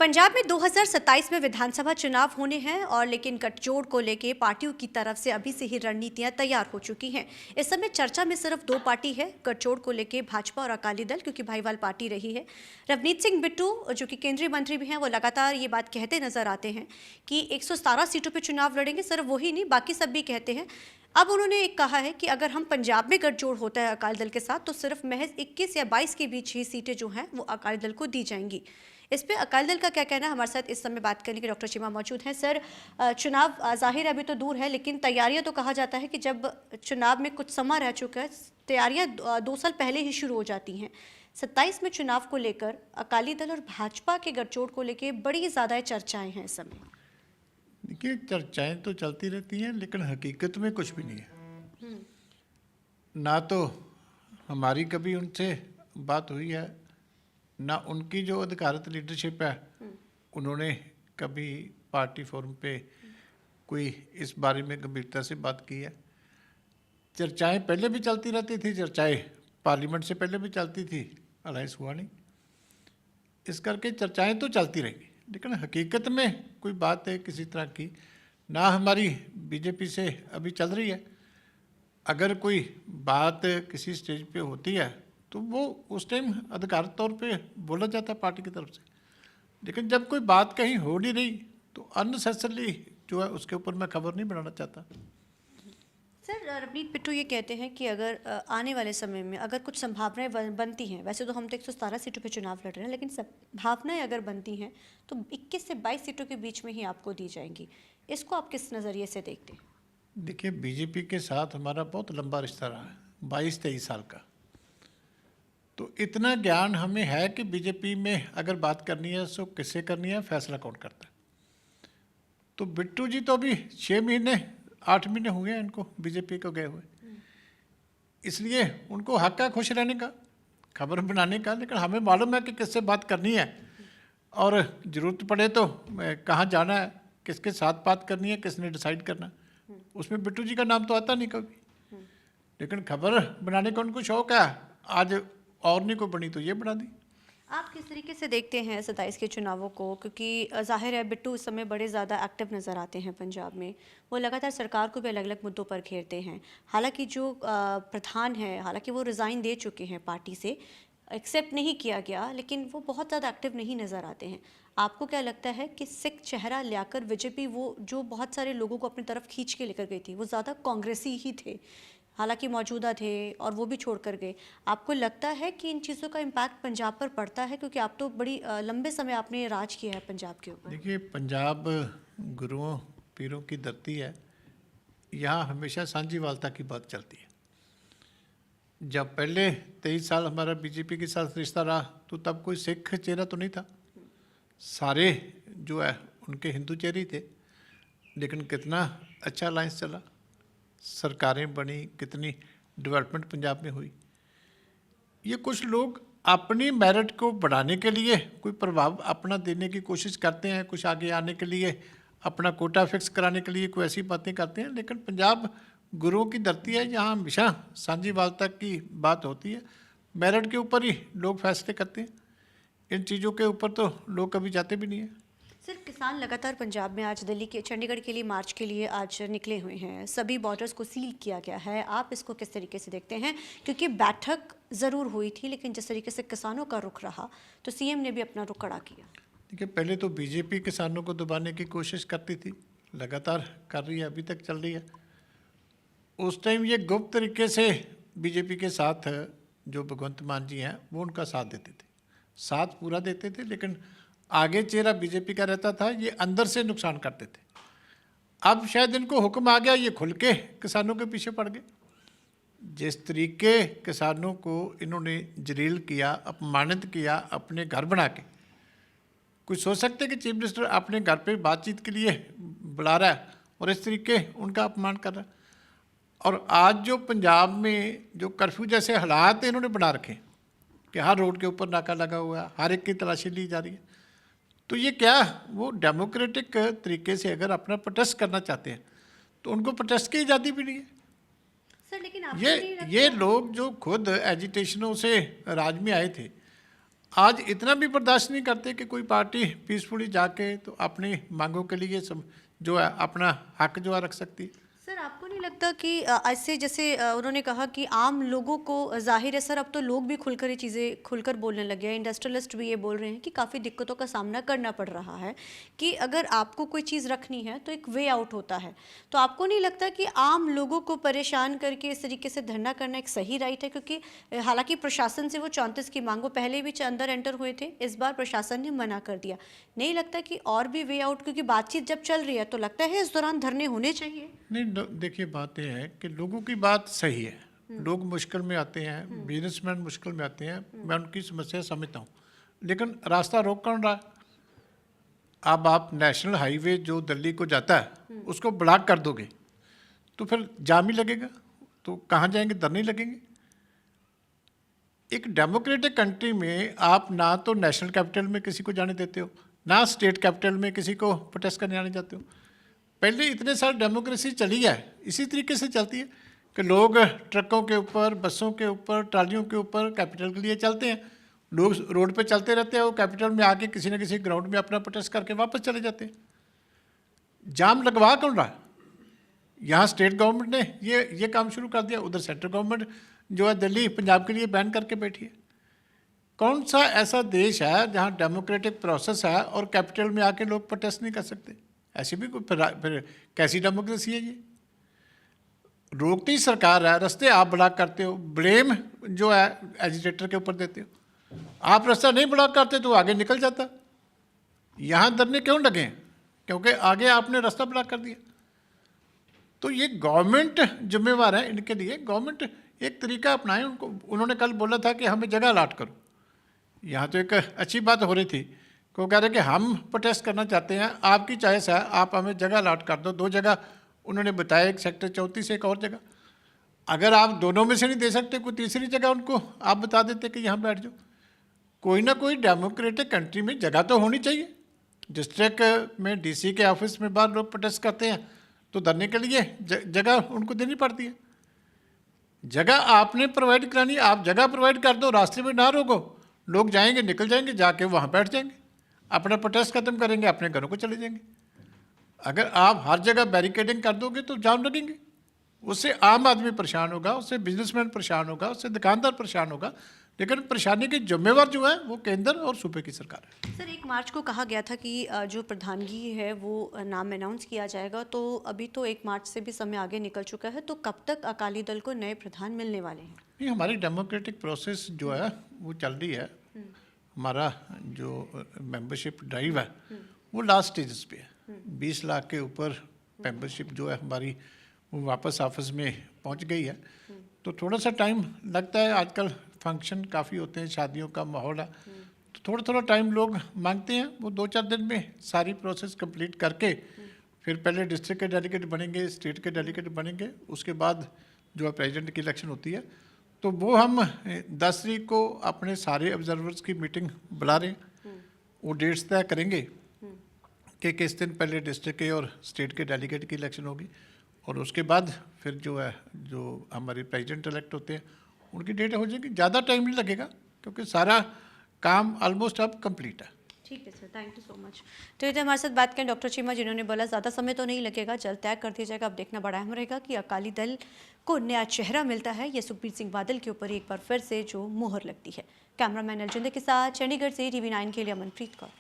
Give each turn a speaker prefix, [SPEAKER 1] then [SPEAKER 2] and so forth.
[SPEAKER 1] पंजाब में 2027 में विधानसभा चुनाव होने हैं और लेकिन गठजोड़ को लेके पार्टियों की तरफ से अभी से ही रणनीतियां तैयार हो चुकी हैं। इस समय चर्चा में सिर्फ दो पार्टी है गठजोड़ को लेके, भाजपा और अकाली दल, क्योंकि भाईवाल पार्टी रही है। रवनीत सिंह बिट्टू जो कि केंद्रीय मंत्री भी हैं, वो लगातार ये बात कहते नजर आते हैं कि 117 सीटों पर चुनाव लड़ेंगे। सिर्फ वही नहीं, बाकी सब भी कहते हैं। अब उन्होंने एक कहा है कि अगर हम पंजाब में गठजोड़ होता है अकाली दल के साथ, तो सिर्फ महज 21 या 22 के बीच ही सीटें जो हैं वो अकाली दल को दी जाएंगी। इस पे अकाली दल का क्या कहना है, हमारे साथ इस समय बात करने के डॉक्टर चीमा मौजूद हैं। सर, चुनाव जाहिर अभी तो दूर है, लेकिन तैयारियां तो कहा जाता है कि जब चुनाव में कुछ समय रह चुका है, तैयारियां 2 साल पहले ही शुरू हो जाती हैं। 27 में चुनाव को लेकर अकाली दल और भाजपा के गठजोड़ को लेकर बड़ी ज़्यादा चर्चाएं हैं इस समय।
[SPEAKER 2] देखिए, चर्चाएं तो चलती रहती हैं, लेकिन हकीकत में कुछ भी नहीं है। ना तो हमारी कभी उनसे बात हुई है, ना उनकी जो अधिकारित लीडरशिप है उन्होंने कभी पार्टी फोरम पे कोई इस बारे में गंभीरता से बात की है। चर्चाएं पहले भी चलती रहती थी, चर्चाएं पार्लियामेंट से पहले भी चलती थी, अलायंस हुआ नहीं। इस करके चर्चाएं तो चलती रहेंगी, लेकिन हकीकत में कोई बात है किसी तरह की ना हमारी बीजेपी से अभी चल रही है। अगर कोई बात किसी स्टेज पे होती है तो वो उस टाइम अधिकारित तौर पे बोला जाता है पार्टी की तरफ से, लेकिन जब कोई बात कहीं हो नहीं रही तो अननेसेसरली जो है उसके ऊपर मैं खबर नहीं बनाना चाहता।
[SPEAKER 1] सर, रवनीत बिट्टू ये कहते हैं कि अगर आने वाले समय में अगर कुछ संभावनाएं बनती हैं, वैसे तो हम तो 117 सीटों पे चुनाव लड़ रहे हैं, लेकिन संभावनाएं अगर बनती हैं तो 21 से 22 सीटों के बीच में ही आपको दी जाएंगी। इसको आप किस नज़रिए से देखते हैं?
[SPEAKER 2] देखिए, बीजेपी के साथ हमारा बहुत लंबा रिश्ता रहा है, 22-23 साल का। तो इतना ज्ञान हमें है कि बीजेपी में अगर बात करनी है तो किससे करनी है, फैसला कौन करता है। तो बिट्टू जी तो अभी 6 महीने 8 महीने हुए हैं इनको बीजेपी को गए हुए, इसलिए उनको हक है खुश रहने का, खबर बनाने का। लेकिन हमें मालूम है कि किससे बात करनी है और ज़रूरत पड़े तो कहाँ जाना है, किसके साथ बात करनी है, किसने डिसाइड करना। उसमें बिट्टू जी का नाम तो आता नहीं कभी, लेकिन खबर बनाने का उनको शौक है। आज और नहीं कोई बनी तो ये बना दी।
[SPEAKER 1] आप किस तरीके से देखते हैं 27 के चुनावों को, क्योंकि जाहिर है बिट्टू इस समय बड़े ज़्यादा एक्टिव नज़र आते हैं पंजाब में, वो लगातार सरकार को भी अलग अलग मुद्दों पर घेरते हैं। हालांकि जो प्रधान है, हालांकि वो रिज़ाइन दे चुके हैं, पार्टी से एक्सेप्ट नहीं किया गया, लेकिन वो बहुत ज़्यादा एक्टिव नहीं नज़र आते हैं। आपको क्या लगता है कि सिख चेहरा लाकर बीजेपी, वो जो बहुत सारे लोगों को अपनी तरफ खींच के लेकर गई थी, वो ज़्यादा कांग्रेसी ही थे, हालांकि मौजूदा थे और वो भी छोड़ कर गए। आपको लगता है कि इन चीज़ों का इम्पैक्ट पंजाब पर पड़ता है, क्योंकि आप तो बड़ी लंबे समय आपने राज किया है पंजाब के ऊपर?
[SPEAKER 2] देखिए, पंजाब गुरुओं पीरों की धरती है, यहाँ हमेशा साझीवालता की बात चलती है। जब पहले 23 साल हमारा बीजेपी के साथ रिश्ता रहा तो तब कोई सिख चेहरा तो नहीं था, सारे जो है उनके हिंदू चेहरे थे। लेकिन कितना अच्छा अलायंस चला, सरकारें बनी, कितनी डेवलपमेंट पंजाब में हुई। ये कुछ लोग अपनी मेरिट को बढ़ाने के लिए कोई प्रभाव अपना देने की कोशिश करते हैं, कुछ आगे आने के लिए, अपना कोटा फिक्स कराने के लिए कोई ऐसी बातें करते हैं। लेकिन पंजाब गुरुओं की धरती है, यहाँ हमेशा साझीवालता की बात होती है। मेरिट के ऊपर ही लोग फैसले करते हैं, इन चीज़ों के ऊपर तो लोग कभी जाते भी नहीं हैं।
[SPEAKER 1] सिर्फ किसान लगातार पंजाब में आज दिल्ली के, चंडीगढ़ के लिए मार्च के लिए आज निकले हुए हैं, सभी बॉर्डर्स को सील किया गया है। आप इसको किस तरीके से देखते हैं? क्योंकि बैठक ज़रूर हुई थी, लेकिन जिस तरीके से किसानों का रुख रहा तो सीएम ने भी अपना रुख कड़ा किया।
[SPEAKER 2] देखिए, पहले तो बीजेपी किसानों को दबाने की कोशिश करती थी, लगातार कर रही है, अभी तक चल रही है। उस टाइम ये गुप्त तरीके से बीजेपी के साथ जो भगवंत मान जी हैं वो उनका साथ देते थे, साथ पूरा देते थे, लेकिन आगे चेहरा बीजेपी का रहता था, ये अंदर से नुकसान करते थे। अब शायद इनको हुक्म आ गया, ये खुल के किसानों के पीछे पड़ गए। जिस तरीके किसानों को इन्होंने जलील किया, अपमानित किया, अपने घर बना के, कुछ सोच सकते कि चीफ मिनिस्टर अपने घर पे बातचीत के लिए बुला रहा है और इस तरीके उनका अपमान कर रहा है। और आज जो पंजाब में जो कर्फ्यू जैसे हालात इन्होंने बना रखे कि हर रोड के ऊपर नाका लगा हुआ है, हर एक की तलाशी ली जा रही है, तो ये क्या वो डेमोक्रेटिक तरीके से अगर अपना प्रोटेस्ट करना चाहते हैं तो उनको प्रोटेस्ट की आज़ादी भी नहीं है।
[SPEAKER 1] सर, लेकिन
[SPEAKER 2] ये लोग जो खुद एजिटेशनों से राज में आए थे, आज इतना भी बर्दाश्त नहीं करते कि कोई पार्टी पीसफुली जाके तो अपनी मांगों के लिए जो है अपना हक जो है रख सकती है।
[SPEAKER 1] सर आपको नहीं लगता कि ऐसे जैसे उन्होंने कहा कि आम लोगों को जाहिर है सर अब तो लोग भी खुलकर ये चीज़ें खुलकर बोलने लगे हैं, इंडस्ट्रियलिस्ट भी ये बोल रहे हैं कि काफ़ी दिक्कतों का सामना करना पड़ रहा है कि अगर आपको कोई चीज़ रखनी है तो एक वे आउट होता है। तो आपको नहीं लगता कि आम लोगों को परेशान करके इस तरीके से धरना करना एक सही राइट है? क्योंकि हालांकि प्रशासन से वो 34 की मांग वो पहले भी अंदर एंटर हुए थे, इस बार प्रशासन ने मना कर दिया। नहीं लगता कि और भी वे आउट, क्योंकि बातचीत जब चल रही है तो लगता है इस दौरान धरने होने चाहिए?
[SPEAKER 2] नहीं देखिए, बात यह है कि लोगों की बात सही है, लोग मुश्किल में आते हैं, बिजनेसमैन मुश्किल में आते हैं, मैं उनकी समस्या समझता हूँ, लेकिन रास्ता रोक कौन रहा है? अब आप नेशनल हाईवे जो दिल्ली को जाता है उसको ब्लॉक कर दोगे तो फिर जाम ही लगेगा, तो कहाँ जाएंगे? धरने लगेंगे। एक डेमोक्रेटिक कंट्री में आप ना तो नेशनल कैपिटल में किसी को जाने देते हो, ना स्टेट कैपिटल में किसी को प्रोटेस्ट करने आने जाते हो। पहले इतने साल डेमोक्रेसी चली है, इसी तरीके से चलती है कि लोग ट्रकों के ऊपर, बसों के ऊपर, ट्रालियों के ऊपर कैपिटल के लिए चलते हैं, लोग रोड पे चलते रहते हैं, वो कैपिटल में आके किसी न किसी ग्राउंड में अपना प्रोटेस्ट करके वापस चले जाते हैं। जाम लगवा कौन रहा है? यहाँ स्टेट गवर्नमेंट ने ये काम शुरू कर दिया, उधर सेंट्रल गवर्नमेंट जो है दिल्ली पंजाब के लिए बैन करके बैठी है। कौन सा ऐसा देश है जहाँ डेमोक्रेटिक प्रोसेस है और कैपिटल में आके लोग प्रोटेस्ट नहीं कर सकते? ऐसी भी कोई फिर कैसी डेमोक्रेसी है ये? रोकती ही सरकार है, रास्ते आप ब्लॉक करते हो, ब्लेम जो है एजिटेटर के ऊपर देते हो। आप रास्ता नहीं ब्लॉक करते तो आगे निकल जाता। यहाँ धरने क्यों लगे हैं? क्योंकि आगे आपने रास्ता ब्लॉक कर दिया। तो ये गवर्नमेंट जिम्मेवार है इनके लिए। गवर्नमेंट एक तरीका अपनाए। उन्होंने कल बोला था कि हमें जगह अलाट करो। यहाँ तो एक अच्छी बात हो रही थी कि वो कह रहे कि हम प्रोटेस्ट करना चाहते हैं, आपकी चॉइस है, आप हमें जगह अलाट कर दो। 2 जगह उन्होंने बताया, एक सेक्टर 34 एक और जगह। अगर आप दोनों में से नहीं दे सकते, कोई तीसरी जगह उनको आप बता देते कि यहाँ बैठ जाओ। कोई ना कोई डेमोक्रेटिक कंट्री में जगह तो होनी चाहिए। डिस्ट्रिक्ट में डीसी के ऑफिस में बाहर लोग प्रोटेस्ट करते हैं तो धरने के लिए जगह उनको देनी पड़ती है। जगह आपने प्रोवाइड करानी, आप जगह प्रोवाइड कर दो, रास्ते में ना रोको, लोग जाएंगे, निकल जाएंगे, जाके वहाँ बैठ जाएंगे, अपना प्रोटेस्ट खत्म करेंगे, अपने घरों को चले जाएंगे। अगर आप हर जगह बैरिकेडिंग कर दोगे तो जाम लगेंगे। उससे आम आदमी परेशान होगा, उससे बिजनेसमैन परेशान होगा, उससे दुकानदार परेशान होगा, लेकिन परेशानी की जिम्मेवार जो है वो केंद्र और सूबे की सरकार है।
[SPEAKER 1] सर 1 मार्च को कहा गया था कि जो प्रधानगी है वो नाम अनाउंस किया जाएगा, तो अभी तो 1 मार्च से भी समय आगे निकल चुका है, तो कब तक अकाली दल को नए प्रधान मिलने वाले हैं?
[SPEAKER 2] नहीं, हमारी डेमोक्रेटिक प्रोसेस जो है वो चल रही है। हमारा जो मेंबरशिप ड्राइव है वो लास्ट स्टेजेस पे है। 20 लाख के ऊपर मेंबरशिप जो है हमारी वो वापस ऑफिस में पहुंच गई है। तो थोड़ा सा टाइम लगता है, आजकल फंक्शन काफ़ी होते हैं, शादियों का माहौल है, तो थोड़ा थोड़ा टाइम लोग मांगते हैं। वो 2-4 दिन में सारी प्रोसेस कंप्लीट करके फिर पहले डिस्ट्रिक्ट के डेलीगेट बनेंगे, स्टेट के डेलीगेट बनेंगे, उसके बाद जो है प्रेसिडेंट की इलेक्शन होती है। तो वो हम 10 तारीख को अपने सारे ऑब्जर्वर्स की मीटिंग बुला रहे हैं। वो डेट्स तय करेंगे कि किस दिन पहले डिस्ट्रिक्ट के और स्टेट के डेलीगेट की इलेक्शन होगी, और उसके बाद फिर जो है जो हमारे प्रेसिडेंट इलेक्ट होते हैं उनकी डेट हो जाएगी। ज़्यादा टाइम नहीं लगेगा क्योंकि सारा काम ऑलमोस्ट अब कंप्लीट है।
[SPEAKER 1] ठीक है sir, thank you so much. तो इधर हमारे साथ बात करें डॉक्टर चीमा, जिन्होंने बोला ज़्यादा समय तो नहीं लगेगा, जल्द तय कर दिया जाएगा। अब देखना बड़ा अहम रहेगा कि अकाली दल को नया चेहरा मिलता है या सुखबीर सिंह बादल के ऊपर एक बार फिर से जो मुहर लगती है। कैमरामैन अलजिंदर के साथ चंडीगढ़ से TV9 के लिए अमनप्रीत कौर।